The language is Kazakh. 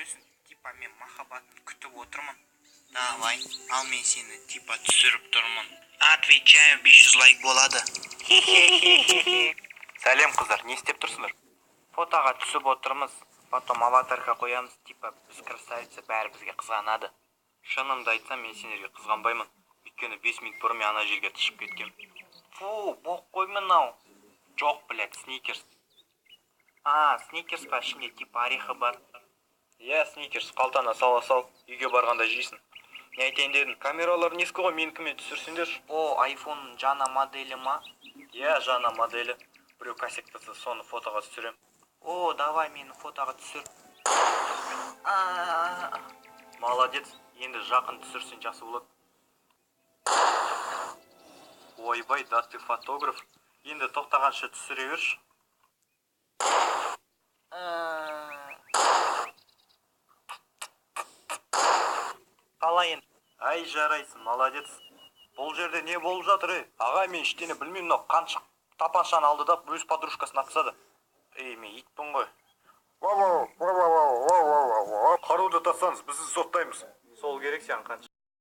түсіресің? Типа мен махаббатын күтіп отырмын. Давай, ал мен сені типа түсіріп тұрмын. Отвечаю, 500 лайк болады. Сәлем қыздар, не істеп тұрсыңдар? Фотоға түсіп отырмыз. Потом аватарка қоямыз, типа біз красавица, бәрі бізге қызғанады. Шынымды айтсам, мен сендерге қызғанбаймын. Өйткені 5 минут бұрын мен ана жерге тышып кеткем. Фу, боқ қой мынау. Жоқ, блядь, сникерс. Сникерс па, ішінде типа орехы бар. Иә, сникерс, қалтана сала сал, үйге барғанда жейсің. Не айтайын дедім, камералар нескі ғой, менікімен түсірсеңдерші. Айфон жаңа моделі ма? Иә, жаңа моделі. Біреу косяктаса, соны фотоға түсірем. Давай мені фотоға түсір. Молодец, енді жақын түсірсең жақсы болады. Ойбай, да ты фотограф. Енді тоқтағанша түсіре берші. Қалай енді? Ай, жарайсың, молодец. Бұл жерде не болып жатыр, Аға, мен ештеңе білмеймін, мынау қаншық тапаншаны алды да өз подружкасын атқызады. Мен итпін ғой. Қаруды тастаңыз, біз соттаймыз. Сол керек саған қанша.